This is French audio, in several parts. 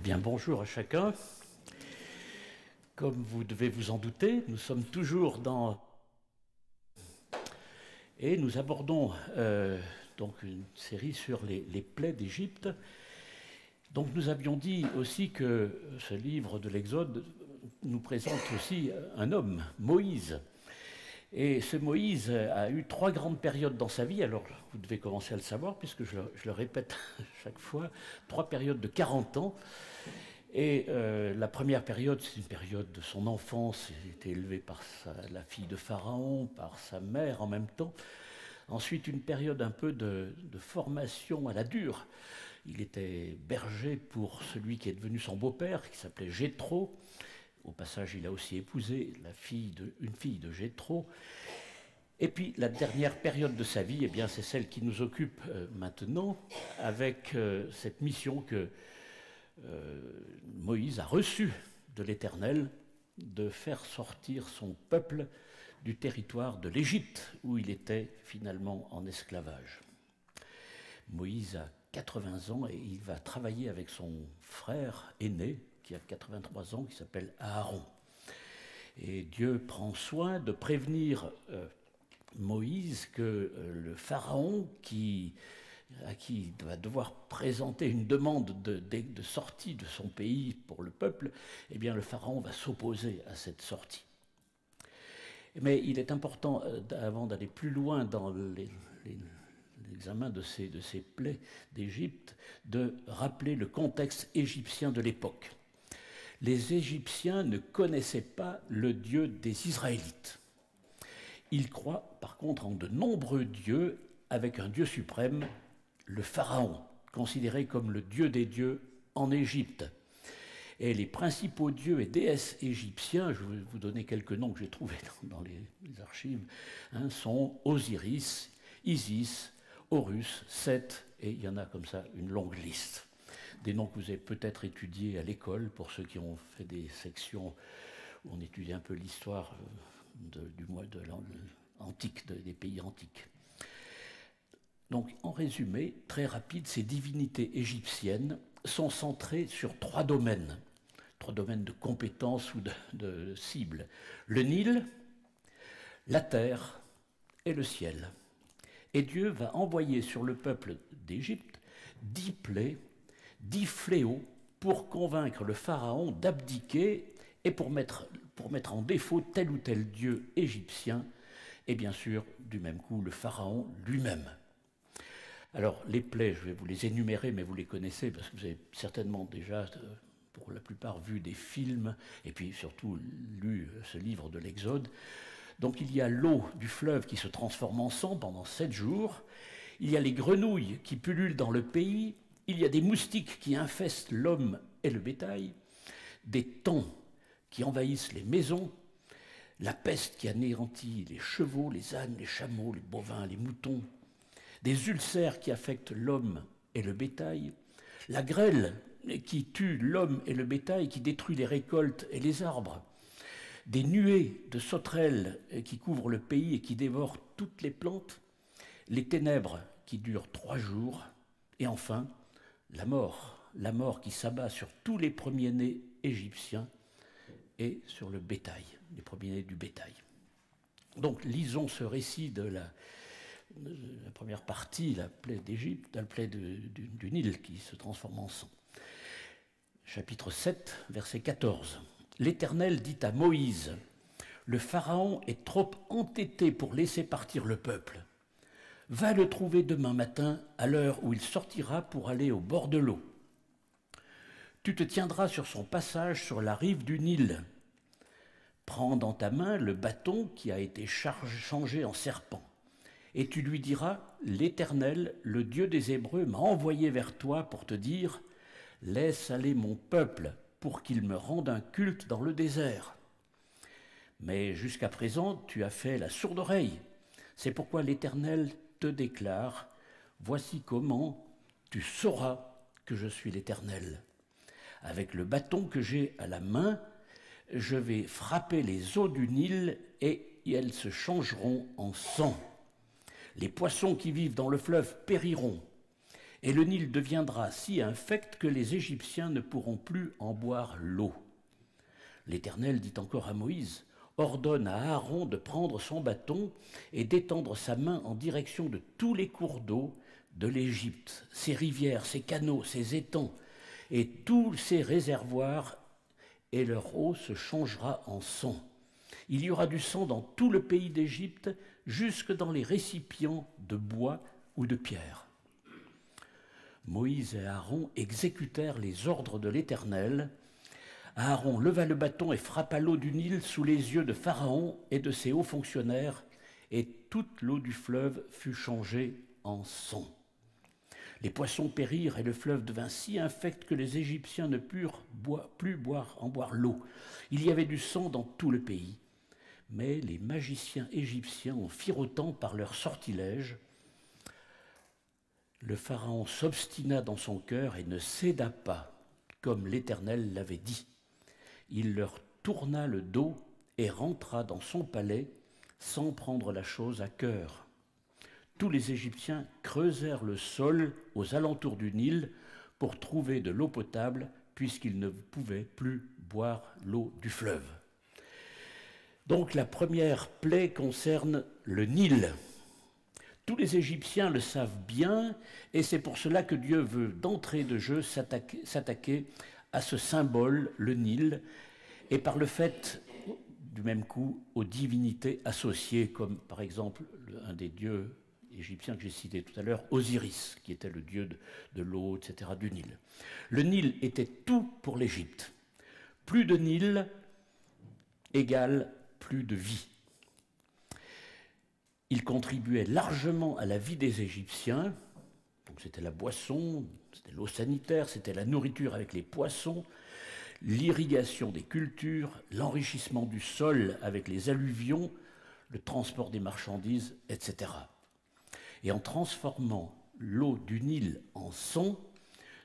Bien, bonjour à chacun. Comme vous devez vous en douter, nous sommes toujours dans... Et nous abordons donc une série sur les plaies d'Égypte. Donc nous avions dit aussi que ce livre de l'Exode nous présente aussi un homme, Moïse. Et ce Moïse a eu 3 grandes périodes dans sa vie, alors vous devez commencer à le savoir, puisque je le répète chaque fois, 3 périodes de 40 ans. Et la première période, c'est une période de son enfance. Il était élevé par la fille de Pharaon, par sa mère en même temps. Ensuite, une période un peu de formation à la dure. Il était berger pour celui qui est devenu son beau-père, qui s'appelait Jéthro. Au passage, il a aussi épousé une fille de Jéthro. Et puis, la dernière période de sa vie, eh bien, c'est celle qui nous occupe maintenant, avec cette mission que Moïse a reçu de l'Éternel de faire sortir son peuple du territoire de l'Égypte, où il était finalement en esclavage. Moïse a 80 ans et il va travailler avec son frère aîné, qui a 83 ans, qui s'appelle Aaron. Et Dieu prend soin de prévenir Moïse que le pharaon à qui il va devoir présenter une demande de sortie de son pays pour le peuple, eh bien le pharaon va s'opposer à cette sortie. Mais il est important, avant d'aller plus loin dans l'examen de ces plaies d'Égypte, de rappeler le contexte égyptien de l'époque. Les Égyptiens ne connaissaient pas le Dieu des Israélites. Ils croient par contre en de nombreux dieux, avec un Dieu suprême, le Pharaon, considéré comme le Dieu des dieux en Égypte. Et les principaux dieux et déesses égyptiens, je vais vous donner quelques noms que j'ai trouvés dans les archives, sont Osiris, Isis, Horus, Seth, et il y en a comme ça une longue liste. Des noms que vous avez peut-être étudiés à l'école, pour ceux qui ont fait des sections où on étudie un peu l'histoire antique, des pays antiques. Donc, en résumé, très rapide, ces divinités égyptiennes sont centrées sur 3 domaines de compétences ou de cibles. Le Nil, la terre et le ciel. Et Dieu va envoyer sur le peuple d'Égypte 10 plaies, 10 fléaux pour convaincre le pharaon d'abdiquer et pour mettre en défaut tel ou tel dieu égyptien, et bien sûr, du même coup, le pharaon lui-même. Alors, les plaies, je vais vous les énumérer, mais vous les connaissez, parce que vous avez certainement déjà, pour la plupart, vu des films, et puis surtout lu ce livre de l'Exode. Donc, il y a l'eau du fleuve qui se transforme en sang pendant 7 jours, il y a les grenouilles qui pullulent dans le pays, il y a des moustiques qui infestent l'homme et le bétail, des taons qui envahissent les maisons, la peste qui anéantit les chevaux, les ânes, les chameaux, les bovins, les moutons, des ulcères qui affectent l'homme et le bétail, la grêle qui tue l'homme et le bétail, qui détruit les récoltes et les arbres, des nuées de sauterelles qui couvrent le pays et qui dévorent toutes les plantes, les ténèbres qui durent 3 jours, et enfin la mort qui s'abat sur tous les premiers-nés égyptiens et sur le bétail, les premiers-nés du bétail. Donc lisons ce récit de la première partie, la plaie d'Égypte, la plaie du Nil qui se transforme en sang. Chapitre 7, verset 14. L'Éternel dit à Moïse, « Le Pharaon est trop entêté pour laisser partir le peuple. Va le trouver demain matin à l'heure où il sortira pour aller au bord de l'eau. Tu te tiendras sur son passage sur la rive du Nil. Prends dans ta main le bâton qui a été changé en serpent. Et tu lui diras, l'Éternel, le Dieu des Hébreux, m'a envoyé vers toi pour te dire, laisse aller mon peuple pour qu'il me rende un culte dans le désert. Mais jusqu'à présent, tu as fait la sourde oreille. C'est pourquoi l'Éternel te déclare, voici comment tu sauras que je suis l'Éternel. Avec le bâton que j'ai à la main, je vais frapper les eaux du Nil et elles se changeront en sang. Les poissons qui vivent dans le fleuve périront, et le Nil deviendra si infect que les Égyptiens ne pourront plus en boire l'eau. L'Éternel dit encore à Moïse, ordonne à Aaron de prendre son bâton et d'étendre sa main en direction de tous les cours d'eau de l'Égypte, ses rivières, ses canaux, ses étangs et tous ses réservoirs, et leur eau se changera en sang. Il y aura du sang dans tout le pays d'Égypte, jusque dans les récipients de bois ou de pierre. Moïse et Aaron exécutèrent les ordres de l'Éternel. Aaron leva le bâton et frappa l'eau du Nil sous les yeux de Pharaon et de ses hauts fonctionnaires, et toute l'eau du fleuve fut changée en sang. Les poissons périrent et le fleuve devint si infect que les Égyptiens ne purent plus en boire l'eau. Il y avait du sang dans tout le pays. Mais les magiciens égyptiens en firent autant par leurs sortilèges. Le Pharaon s'obstina dans son cœur et ne céda pas, comme l'Éternel l'avait dit. Il leur tourna le dos et rentra dans son palais sans prendre la chose à cœur. Tous les Égyptiens creusèrent le sol aux alentours du Nil pour trouver de l'eau potable, puisqu'ils ne pouvaient plus boire l'eau du fleuve. Donc la première plaie concerne le Nil. Tous les Égyptiens le savent bien, et c'est pour cela que Dieu veut d'entrée de jeu s'attaquer à ce symbole, le Nil, et par le fait, du même coup, aux divinités associées, comme par exemple un des dieux égyptien que j'ai cité tout à l'heure, Osiris, qui était le dieu de l'eau, etc., du Nil. Le Nil était tout pour l'Égypte. Plus de Nil égale plus de vie. Il contribuait largement à la vie des Égyptiens. Donc c'était la boisson, c'était l'eau sanitaire, c'était la nourriture avec les poissons, l'irrigation des cultures, l'enrichissement du sol avec les alluvions, le transport des marchandises, etc. Et en transformant l'eau du Nil en sang,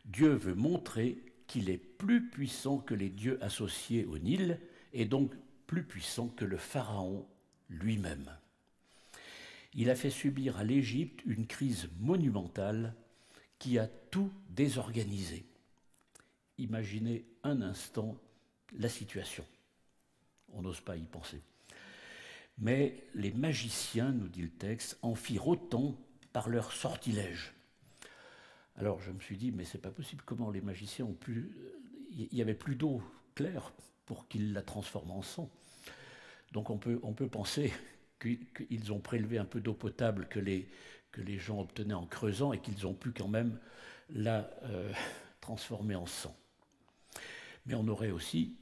Dieu veut montrer qu'il est plus puissant que les dieux associés au Nil, et donc plus puissant que le Pharaon lui-même. Il a fait subir à l'Égypte une crise monumentale qui a tout désorganisé. Imaginez un instant la situation. On n'ose pas y penser. Mais les magiciens, nous dit le texte, en firent autant par leur sortilège. Alors je me suis dit, mais c'est pas possible, comment les magiciens ont pu... Il n'y avait plus d'eau claire pour qu'ils la transforment en sang. Donc on peut penser qu'ils ont prélevé un peu d'eau potable que les gens obtenaient en creusant et qu'ils ont pu quand même la transformer en sang. Mais on aurait aussi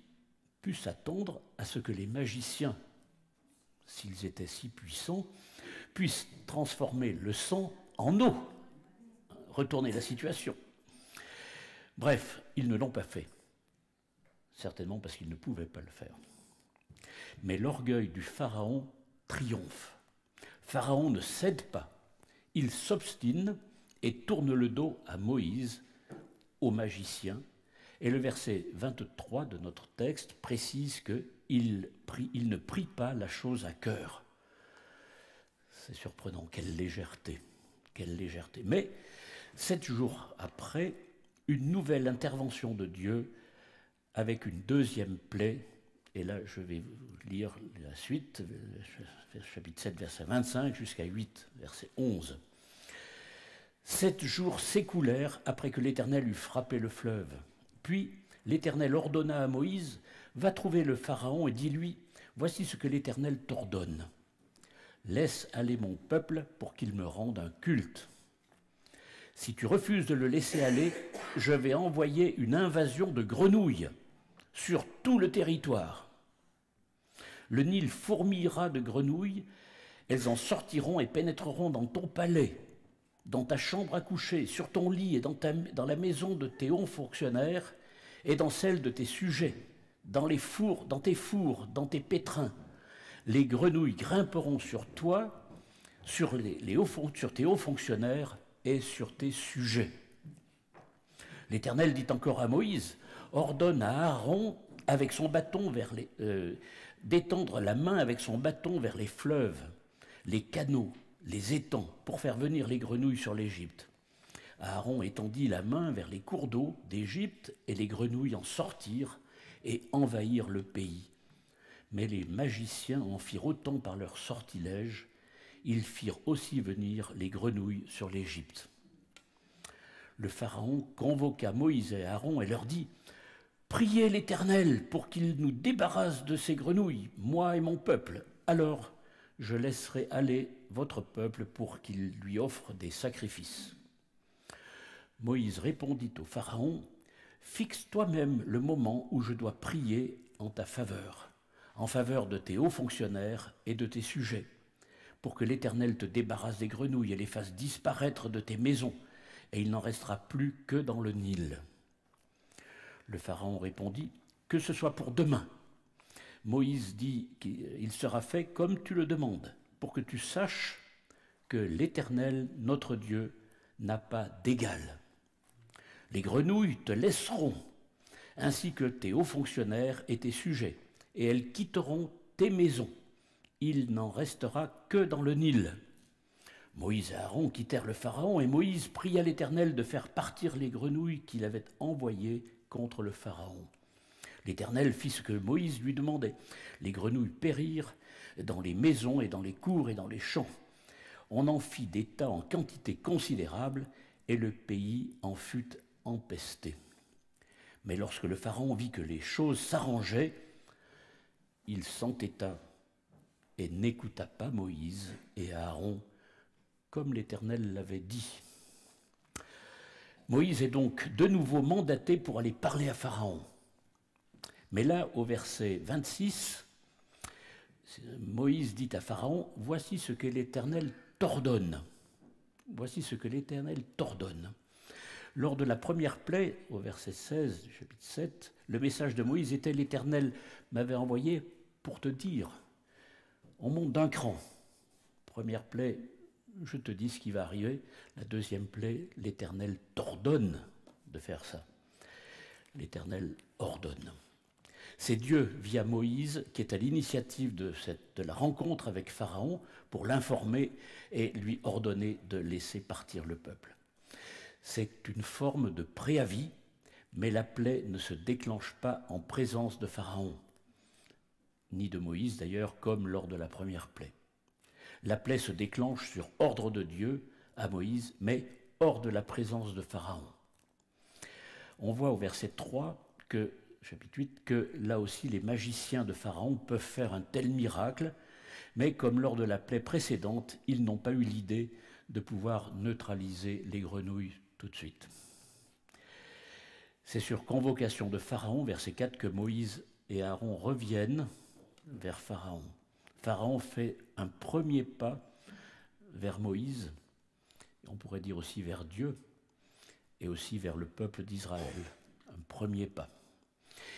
pu s'attendre à ce que les magiciens, s'ils étaient si puissants, puissent transformer le sang en eau, retourner la situation. Bref, ils ne l'ont pas fait, certainement parce qu'ils ne pouvaient pas le faire. Mais l'orgueil du Pharaon triomphe. Pharaon ne cède pas, il s'obstine et tourne le dos à Moïse, aux magiciens, et le verset 23 de notre texte précise qu'il ne prit pas la chose à cœur. C'est surprenant, quelle légèreté, quelle légèreté. Mais 7 jours après, une nouvelle intervention de Dieu avec une deuxième plaie, et là je vais vous lire la suite, chapitre 7, verset 25 jusqu'à 8, verset 11. 7 jours s'écoulèrent après que l'Éternel eut frappé le fleuve. Puis l'Éternel ordonna à Moïse, « Va trouver le Pharaon et dis-lui, voici ce que l'Éternel t'ordonne. Laisse aller mon peuple pour qu'il me rende un culte. Si tu refuses de le laisser aller, je vais envoyer une invasion de grenouilles sur tout le territoire. Le Nil fourmillera de grenouilles, elles en sortiront et pénétreront dans ton palais, dans ta chambre à coucher, sur ton lit et dans la maison de tes hauts fonctionnaires et dans celle de tes sujets, dans tes fours, dans tes pétrins. Les grenouilles grimperont sur toi, sur tes hauts fonctionnaires et sur tes sujets. » L'Éternel dit encore à Moïse, « Ordonne à Aaron avec son bâton d'étendre la main avec son bâton vers les fleuves, les canaux, les étangs, pour faire venir les grenouilles sur l'Égypte. Aaron étendit la main vers les cours d'eau d'Égypte, et les grenouilles en sortirent et envahirent le pays. Mais les magiciens en firent autant par leur sortilège. Ils firent aussi venir les grenouilles sur l'Égypte. Le Pharaon convoqua Moïse et Aaron et leur dit « Priez l'Éternel pour qu'il nous débarrasse de ces grenouilles, moi et mon peuple. Alors je laisserai aller votre peuple pour qu'il lui offre des sacrifices. » Moïse répondit au Pharaon « Fixe toi-même le moment où je dois prier en ta faveur, en faveur de tes hauts fonctionnaires et de tes sujets, pour que l'Éternel te débarrasse des grenouilles et les fasse disparaître de tes maisons, et il n'en restera plus que dans le Nil. » Le Pharaon répondit « Que ce soit pour demain. » Moïse dit qu'il sera fait comme tu le demandes, pour que tu saches que l'Éternel, notre Dieu, n'a pas d'égal. Les grenouilles te laisseront, ainsi que tes hauts fonctionnaires et tes sujets, et elles quitteront tes maisons. Il n'en restera que dans le Nil. Moïse et Aaron quittèrent le Pharaon, et Moïse pria l'Éternel de faire partir les grenouilles qu'il avait envoyées contre le Pharaon. L'Éternel fit ce que Moïse lui demandait. Les grenouilles périrent dans les maisons et dans les cours et dans les champs. On en fit des tas en quantité considérable, et le pays en fut empesté. Mais lorsque le Pharaon vit que les choses s'arrangeaient, il s'entêta et n'écouta pas Moïse et Aaron, comme l'Éternel l'avait dit. Moïse est donc de nouveau mandaté pour aller parler à Pharaon. Mais là, au verset 26, Moïse dit à Pharaon, « Voici ce que l'Éternel t'ordonne. » Voici ce que l'Éternel t'ordonne. Lors de la première plaie, au verset 16 du chapitre 7, le message de Moïse était « L'Éternel m'avait envoyé pour te dire, on monte d'un cran. » Première plaie, je te dis ce qui va arriver. La deuxième plaie, l'Éternel t'ordonne de faire ça. L'Éternel ordonne. C'est Dieu, via Moïse, qui est à l'initiative de la rencontre avec Pharaon pour l'informer et lui ordonner de laisser partir le peuple. C'est une forme de préavis, mais la plaie ne se déclenche pas en présence de Pharaon, ni de Moïse d'ailleurs, comme lors de la première plaie. La plaie se déclenche sur ordre de Dieu à Moïse, mais hors de la présence de Pharaon. On voit au verset 3, chapitre 8, que là aussi les magiciens de Pharaon peuvent faire un tel miracle, mais comme lors de la plaie précédente, ils n'ont pas eu l'idée de pouvoir neutraliser les grenouilles tout de suite. C'est sur convocation de Pharaon, verset 4, que Moïse et Aaron reviennent vers Pharaon. Pharaon fait un premier pas vers Moïse, on pourrait dire aussi vers Dieu, et aussi vers le peuple d'Israël. Un premier pas.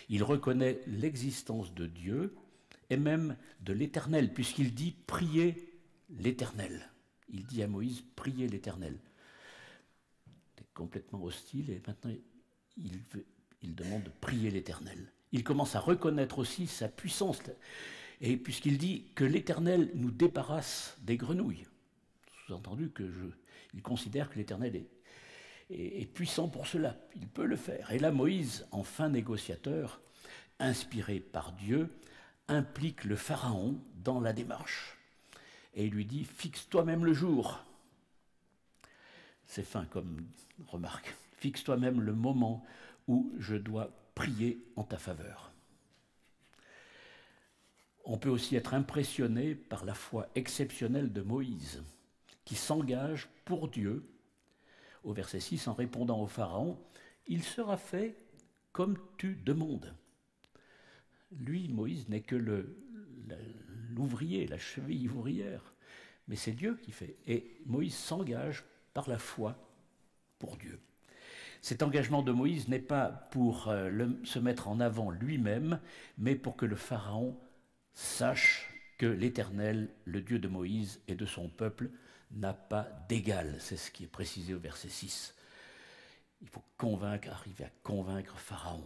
Il reconnaît l'existence de Dieu et même de l'Éternel, puisqu'il dit « priez l'Éternel ». Il dit à Moïse « priez l'Éternel ». Il est complètement hostile et maintenant il demande de prier l'Éternel. Il commence à reconnaître aussi sa puissance, et puisqu'il dit que l'Éternel nous débarrasse des grenouilles. Sous-entendu qu'il considère que l'Éternel est puissant pour cela, il peut le faire. Et là, Moïse, en fin négociateur, inspiré par Dieu, implique le Pharaon dans la démarche. Et il lui dit, fixe toi-même le jour. C'est fin comme remarque. Fixe toi-même le moment où je dois prier en ta faveur. On peut aussi être impressionné par la foi exceptionnelle de Moïse, qui s'engage pour Dieu, au verset 6, en répondant au Pharaon, « Il sera fait comme tu demandes. » Lui, Moïse, n'est que l'ouvrier, la cheville ouvrière, mais c'est Dieu qui fait. Et Moïse s'engage par la foi pour Dieu. Cet engagement de Moïse n'est pas pour se mettre en avant lui-même, mais pour que le Pharaon sache que l'Éternel, le Dieu de Moïse et de son peuple, n'a pas d'égal. C'est ce qui est précisé au verset 6. Il faut arriver à convaincre Pharaon.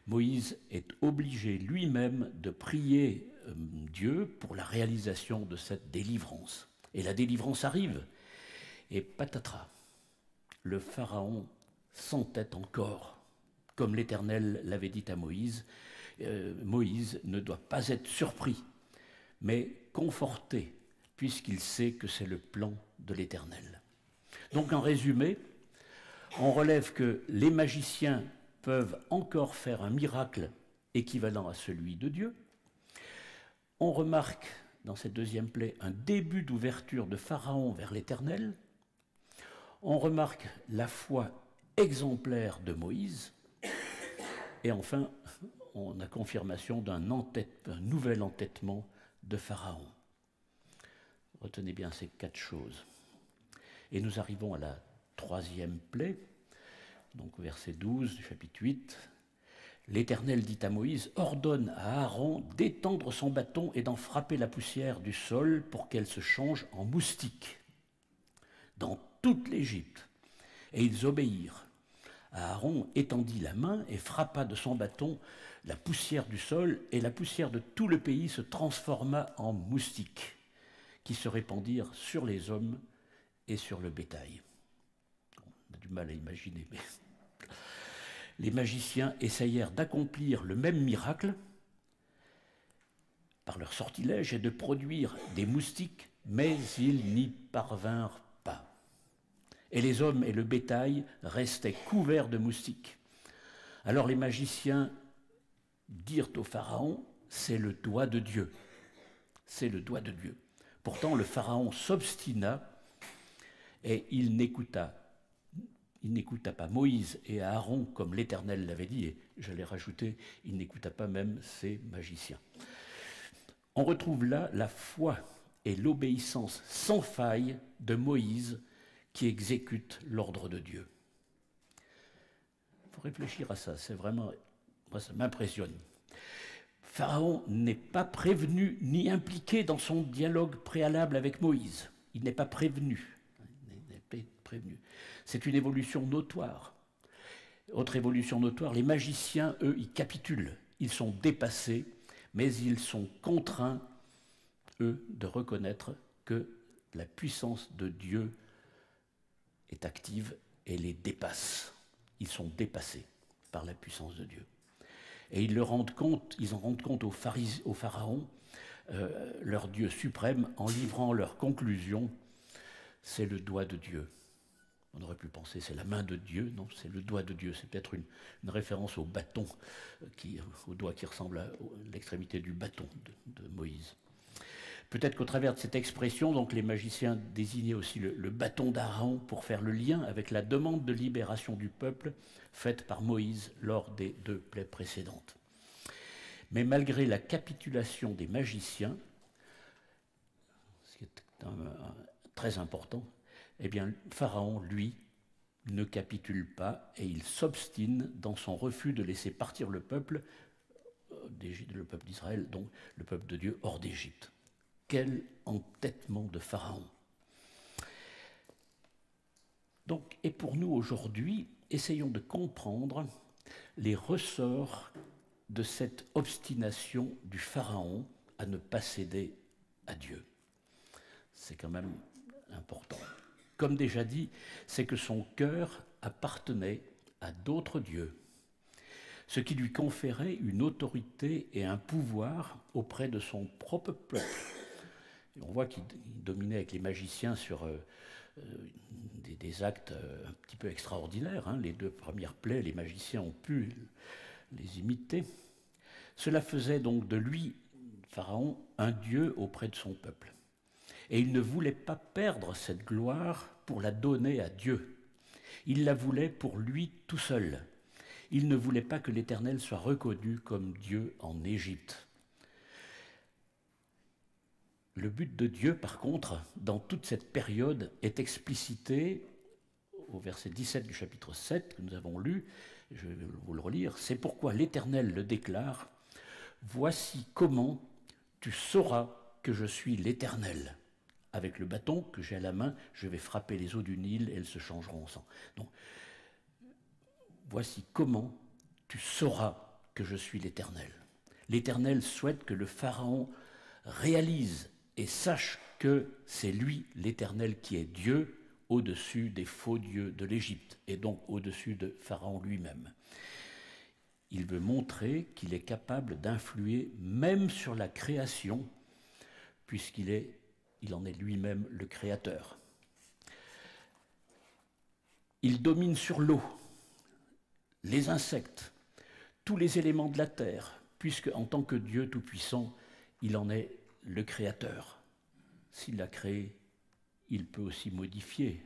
Moïse est obligé lui-même de prier Dieu pour la réalisation de cette délivrance. Et la délivrance arrive, et patatras. le Pharaon s'entête encore, comme l'Éternel l'avait dit à Moïse. Moïse ne doit pas être surpris, mais conforté, puisqu'il sait que c'est le plan de l'Éternel. Donc en résumé, on relève que les magiciens peuvent encore faire un miracle équivalent à celui de Dieu. On remarque dans cette deuxième plaie un début d'ouverture de Pharaon vers l'Éternel. On remarque la foi exemplaire de Moïse. Et enfin, on a confirmation d'un nouvel entêtement de Pharaon. Retenez bien ces 4 choses. Et nous arrivons à la 3e plaie, donc au verset 12 du chapitre 8. L'Éternel dit à Moïse, ordonne à Aaron d'étendre son bâton et d'en frapper la poussière du sol pour qu'elle se change en moustique dans toute l'Égypte. Et ils obéirent. Aaron étendit la main et frappa de son bâton la poussière du sol, et la poussière de tout le pays se transforma en moustiques qui se répandirent sur les hommes et sur le bétail. On a du mal à imaginer, mais les magiciens essayèrent d'accomplir le même miracle par leur sortilège et de produire des moustiques, mais ils n'y parvinrent pas. Et les hommes et le bétail restaient couverts de moustiques. Alors les magiciens dirent au Pharaon, c'est le doigt de Dieu. C'est le doigt de Dieu. Pourtant, le Pharaon s'obstina et il n'écouta pas Moïse et Aaron comme l'Éternel l'avait dit, et j'allais rajouter, il n'écouta pas même ses magiciens. On retrouve là la foi et l'obéissance sans faille de Moïse qui exécute l'ordre de Dieu. Il faut réfléchir à ça, c'est vraiment, moi ça m'impressionne. Pharaon n'est pas prévenu ni impliqué dans son dialogue préalable avec Moïse. Il n'est pas prévenu. C'est une évolution notoire. Autre évolution notoire, les magiciens, eux, ils capitulent. Ils sont dépassés, mais ils sont contraints, eux, de reconnaître que la puissance de Dieu est active et les dépasse. Ils sont dépassés par la puissance de Dieu. Et ils en rendent compte au Pharaon, leur Dieu suprême, en livrant leur conclusion, c'est le doigt de Dieu. On aurait pu penser c'est la main de Dieu, non, c'est le doigt de Dieu. C'est peut-être une référence au bâton, au doigt qui ressemble à l'extrémité du bâton de Moïse. Peut-être qu'au travers de cette expression, donc, les magiciens désignaient aussi le bâton d'Aaron pour faire le lien avec la demande de libération du peuple faite par Moïse lors des 2 plaies précédentes. Mais malgré la capitulation des magiciens, ce qui est très important, eh bien, Pharaon, lui, ne capitule pas et il s'obstine dans son refus de laisser partir le peuple d'Israël, donc le peuple de Dieu, hors d'Égypte. Quel entêtement de Pharaon! Donc, et pour nous aujourd'hui, essayons de comprendre les ressorts de cette obstination du Pharaon à ne pas céder à Dieu. C'est quand même important. Comme déjà dit, c'est que son cœur appartenait à d'autres dieux, ce qui lui conférait une autorité et un pouvoir auprès de son propre peuple. Et on voit qu'il dominait avec les magiciens sur des actes un petit peu extraordinaires. Les 2 premières plaies, les magiciens ont pu les imiter. Cela faisait donc de lui, Pharaon, un dieu auprès de son peuple. Et il ne voulait pas perdre cette gloire pour la donner à Dieu. Il la voulait pour lui tout seul. Il ne voulait pas que l'Éternel soit reconnu comme Dieu en Égypte. Le but de Dieu, par contre, dans toute cette période, est explicité au verset 17 du chapitre 7 que nous avons lu. Je vais vous le relire. C'est pourquoi l'Éternel le déclare. Voici comment tu sauras que je suis l'Éternel. Avec le bâton que j'ai à la main, je vais frapper les eaux du Nil et elles se changeront en sang. Donc, voici comment tu sauras que je suis l'Éternel. L'Éternel souhaite que le Pharaon réalise et sache que c'est lui, l'Éternel, qui est Dieu au-dessus des faux dieux de l'Égypte, et donc au-dessus de Pharaon lui-même. Il veut montrer qu'il est capable d'influer même sur la création, puisqu'il en est lui-même le créateur. Il domine sur l'eau, les insectes, tous les éléments de la terre, puisque en tant que Dieu tout-puissant, il en est le créateur. S'il l'a créé, il peut aussi modifier.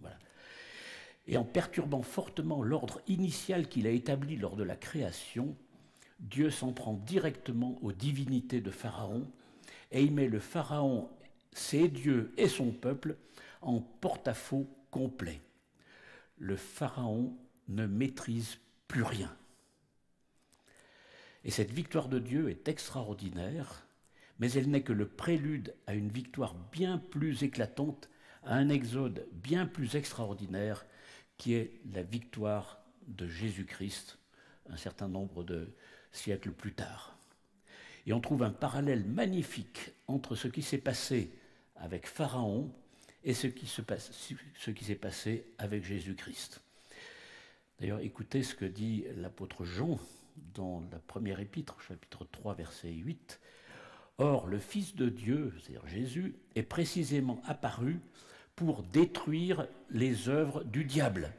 Voilà. Et en perturbant fortement l'ordre initial qu'il a établi lors de la création, Dieu s'en prend directement aux divinités de Pharaon et il met le Pharaon, ses dieux et son peuple en porte-à-faux complet. Le Pharaon ne maîtrise plus rien. Et cette victoire de Dieu est extraordinaire, mais elle n'est que le prélude à une victoire bien plus éclatante, à un exode bien plus extraordinaire, qui est la victoire de Jésus-Christ, un certain nombre de siècles plus tard. Et on trouve un parallèle magnifique entre ce qui s'est passé avec Pharaon et ce qui s'est passé avec Jésus-Christ. D'ailleurs, écoutez ce que dit l'apôtre Jean dans la première épître, chapitre 3, verset 8. « Or, le Fils de Dieu, c'est-à-dire Jésus, est précisément apparu pour détruire les œuvres du diable,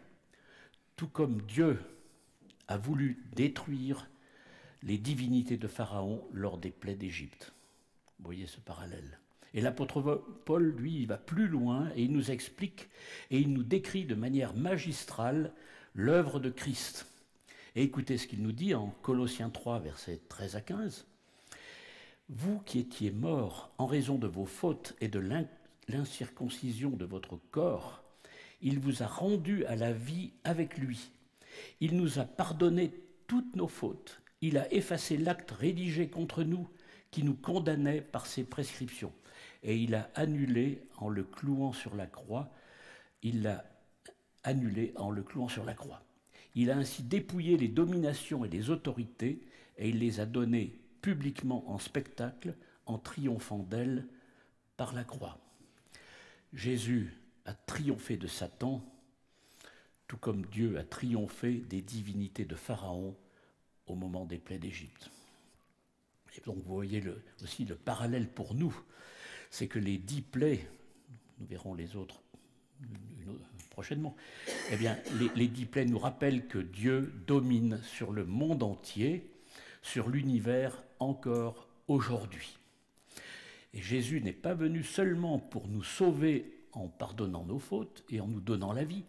tout comme Dieu a voulu détruire les divinités de Pharaon lors des plaies d'Égypte. » Vous voyez ce parallèle. Et l'apôtre Paul, lui, il va plus loin et il nous explique et il nous décrit de manière magistrale l'œuvre de Christ. Et écoutez ce qu'il nous dit en Colossiens 3, versets 13 à 15. « Vous qui étiez morts en raison de vos fautes et de l'incirconcision de votre corps, il vous a rendus à la vie avec lui. Il nous a pardonné toutes nos fautes. Il a effacé l'acte rédigé contre nous qui nous condamnait par ses prescriptions. Et il l'a annulé en le clouant sur la croix. Il l'a annulé en le clouant sur la croix. Il a ainsi dépouillé les dominations et les autorités et il les a données publiquement en spectacle en triomphant d'elles par la croix. » Jésus a triomphé de Satan, tout comme Dieu a triomphé des divinités de Pharaon au moment des plaies d'Égypte. Et donc vous voyez aussi le parallèle pour nous, c'est que les 10 plaies, nous verrons les autres prochainement, eh bien les 10 plaies nous rappellent que Dieu domine sur le monde entier, sur l'univers encore aujourd'hui. Et Jésus n'est pas venu seulement pour nous sauver en pardonnant nos fautes et en nous donnant la vie,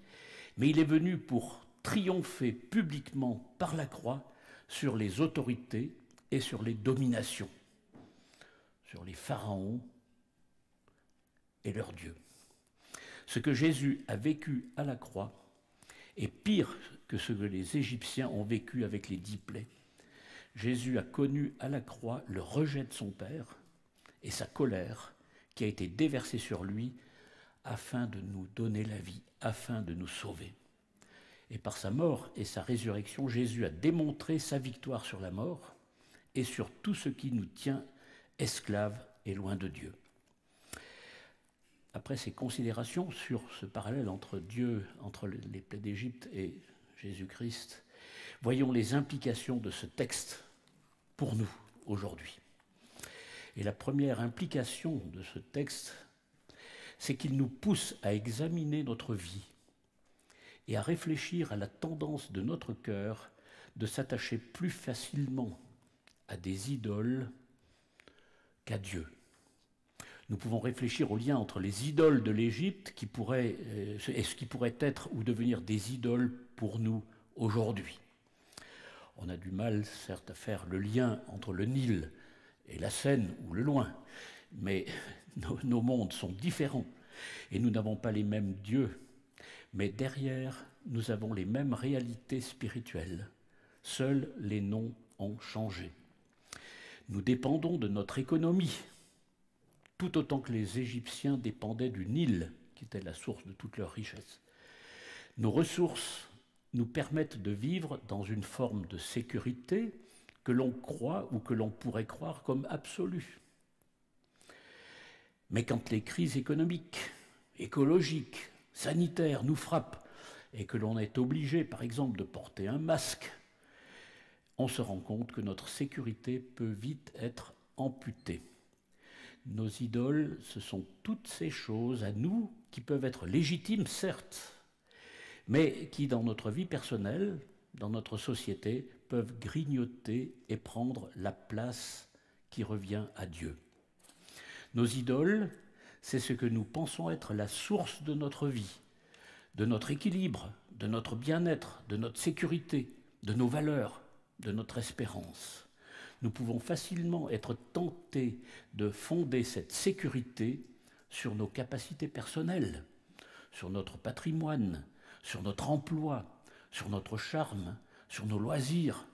mais il est venu pour triompher publiquement par la croix sur les autorités et sur les dominations, sur les pharaons et leurs dieux. Ce que Jésus a vécu à la croix est pire que ce que les Égyptiens ont vécu avec les 10 plaies. Jésus a connu à la croix le rejet de son Père et sa colère qui a été déversée sur lui afin de nous donner la vie, afin de nous sauver. Et par sa mort et sa résurrection, Jésus a démontré sa victoire sur la mort et sur tout ce qui nous tient esclaves et loin de Dieu. Après ces considérations sur ce parallèle entre Dieu, entre les plaies d'Égypte et Jésus-Christ, voyons les implications de ce texte pour nous aujourd'hui. Et la première implication de ce texte, c'est qu'il nous pousse à examiner notre vie et à réfléchir à la tendance de notre cœur de s'attacher plus facilement à des idoles qu'à Dieu. Nous pouvons réfléchir au lien entre les idoles de l'Égypte et ce qui pourrait être ou devenir des idoles pour nous aujourd'hui. On a du mal, certes, à faire le lien entre le Nil et la Seine ou le loin, mais nos mondes sont différents et nous n'avons pas les mêmes dieux. Mais derrière, nous avons les mêmes réalités spirituelles. Seuls les noms ont changé. Nous dépendons de notre économie, tout autant que les Égyptiens dépendaient du Nil, qui était la source de toute leur richesse. Nos ressources nous permettent de vivre dans une forme de sécurité que l'on croit ou que l'on pourrait croire comme absolue. Mais quand les crises économiques, écologiques, sanitaire nous frappe et que l'on est obligé, par exemple, de porter un masque, on se rend compte que notre sécurité peut vite être amputée. Nos idoles, ce sont toutes ces choses à nous qui peuvent être légitimes, certes, mais qui, dans notre vie personnelle, dans notre société, peuvent grignoter et prendre la place qui revient à Dieu. Nos idoles, c'est ce que nous pensons être la source de notre vie, de notre équilibre, de notre bien-être, de notre sécurité, de nos valeurs, de notre espérance. Nous pouvons facilement être tentés de fonder cette sécurité sur nos capacités personnelles, sur notre patrimoine, sur notre emploi, sur notre charme, sur nos loisirs,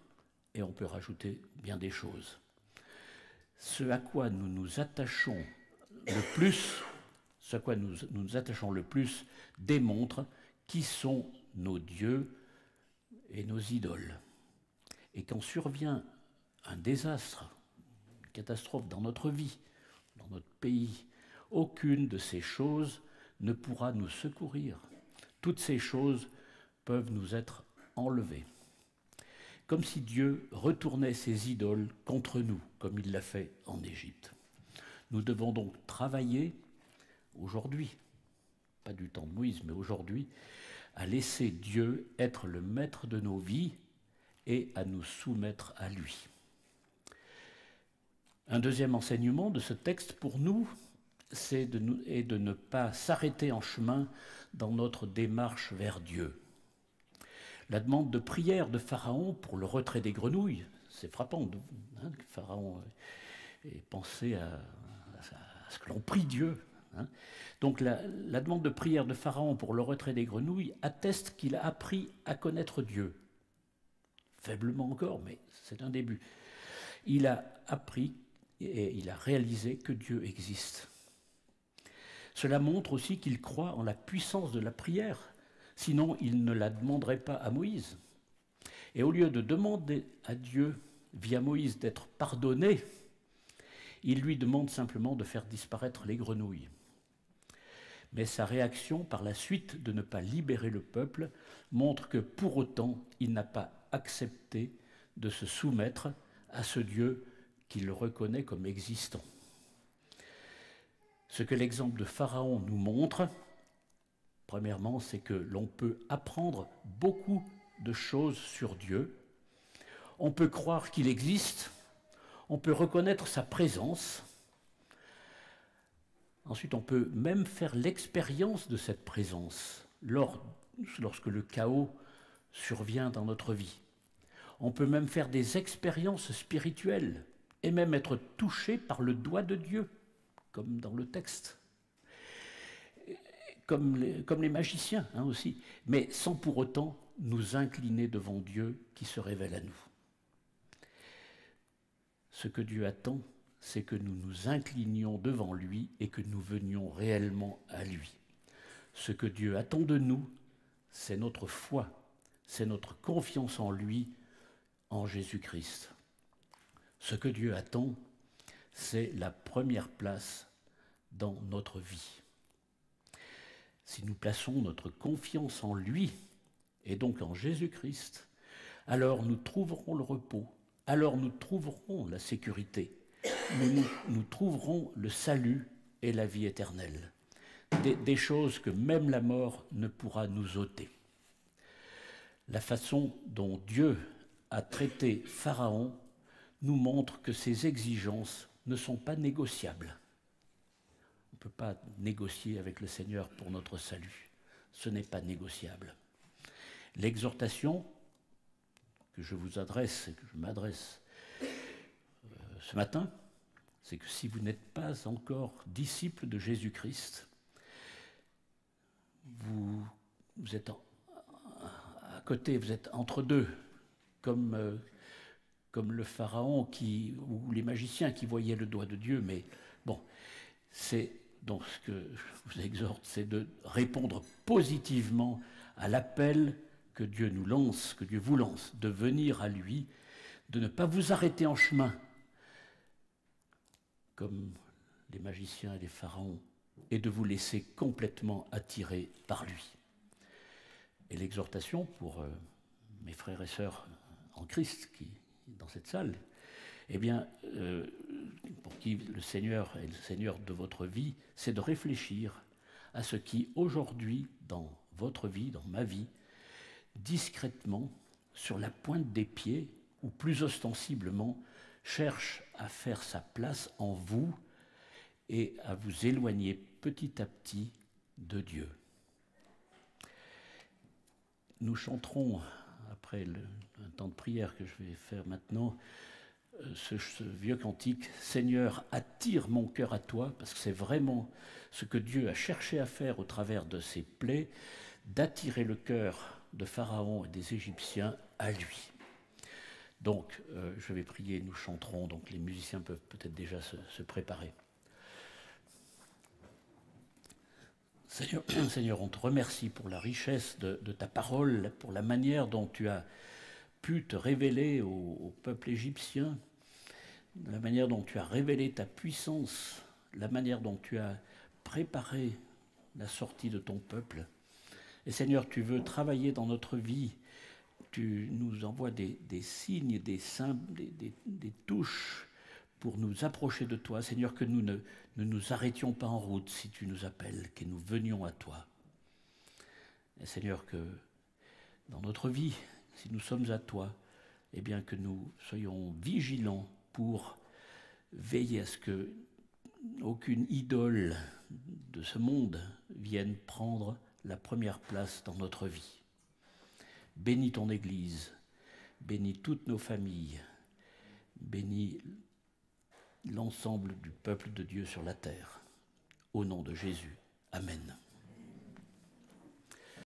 et on peut rajouter bien des choses. Ce à quoi nous nous attachons le plus, démontre qui sont nos dieux et nos idoles. Et quand survient un désastre, une catastrophe dans notre vie, dans notre pays, aucune de ces choses ne pourra nous secourir. Toutes ces choses peuvent nous être enlevées. Comme si Dieu retournait ses idoles contre nous, comme il l'a fait en Égypte. Nous devons donc travailler aujourd'hui, pas du temps de Moïse, mais aujourd'hui, à laisser Dieu être le maître de nos vies et à nous soumettre à lui. Un deuxième enseignement de ce texte pour nous, c'est de ne pas s'arrêter en chemin dans notre démarche vers Dieu. La demande de prière de Pharaon pour le retrait des grenouilles, c'est frappant, hein, que Pharaon ait pensé à ce que l'on prie Dieu. Hein. Donc la demande de prière de Pharaon pour le retrait des grenouilles atteste qu'il a appris à connaître Dieu. Faiblement encore, mais c'est un début. Il a appris et il a réalisé que Dieu existe. Cela montre aussi qu'il croit en la puissance de la prière, sinon il ne la demanderait pas à Moïse. Et au lieu de demander à Dieu, via Moïse, d'être pardonné, il lui demande simplement de faire disparaître les grenouilles. Mais sa réaction par la suite de ne pas libérer le peuple montre que pour autant il n'a pas accepté de se soumettre à ce Dieu qu'il reconnaît comme existant. Ce que l'exemple de Pharaon nous montre, premièrement, c'est que l'on peut apprendre beaucoup de choses sur Dieu. On peut croire qu'il existe, on peut reconnaître sa présence. Ensuite, on peut même faire l'expérience de cette présence lorsque le chaos survient dans notre vie. On peut même faire des expériences spirituelles et même être touché par le doigt de Dieu, comme dans le texte, comme les magiciens aussi, mais sans pour autant nous incliner devant Dieu qui se révèle à nous. Ce que Dieu attend, c'est que nous nous inclinions devant lui et que nous venions réellement à lui. Ce que Dieu attend de nous, c'est notre foi, c'est notre confiance en lui, en Jésus-Christ. Ce que Dieu attend, c'est la première place dans notre vie. Si nous plaçons notre confiance en lui, et donc en Jésus-Christ, alors nous trouverons le repos, alors nous trouverons la sécurité, nous trouverons le salut et la vie éternelle. Des choses que même la mort ne pourra nous ôter. La façon dont Dieu a traité Pharaon nous montre que ses exigences ne sont pas négociables. On ne peut pas négocier avec le Seigneur pour notre salut. Ce n'est pas négociable. L'exhortation que je vous adresse et que je m'adresse ce matin, c'est que si vous n'êtes pas encore disciple de Jésus-Christ, vous êtes à côté, vous êtes entre deux, comme le pharaon ou les magiciens qui voyaient le doigt de Dieu. Mais bon, c'est donc ce que je vous exhorte, c'est de répondre positivement à l'appel que Dieu nous lance, que Dieu vous lance, de venir à lui, de ne pas vous arrêter en chemin, comme les magiciens et les pharaons et de vous laisser complètement attirer par lui. Et l'exhortation pour mes frères et sœurs en Christ qui dans cette salle, eh bien, pour qui le Seigneur est le Seigneur de votre vie, c'est de réfléchir à ce qui aujourd'hui, dans votre vie, dans ma vie, discrètement, sur la pointe des pieds, ou plus ostensiblement, cherche à faire sa place en vous et à vous éloigner petit à petit de Dieu. Nous chanterons, après un temps de prière que je vais faire maintenant, ce vieux cantique « Seigneur, attire mon cœur à toi », parce que c'est vraiment ce que Dieu a cherché à faire au travers de ses plaies, d'attirer le cœur de Pharaon et des Égyptiens à lui. Donc, je vais prier, nous chanterons, donc les musiciens peuvent peut-être déjà se préparer. Seigneur, on te remercie pour la richesse de ta parole, pour la manière dont tu as pu te révéler au peuple égyptien, la manière dont tu as révélé ta puissance, la manière dont tu as préparé la sortie de ton peuple. Et Seigneur, tu veux travailler dans notre vie, tu nous envoies des signes, des touches pour nous approcher de toi. Seigneur, que nous ne nous arrêtions pas en route si tu nous appelles, que nous venions à toi. Et Seigneur, que dans notre vie, si nous sommes à toi, eh bien que nous soyons vigilants pour veiller à ce que aucune idole de ce monde vienne prendre la première place dans notre vie. Bénis ton Église, bénis toutes nos familles, bénis l'ensemble du peuple de Dieu sur la terre. Au nom de Jésus. Amen.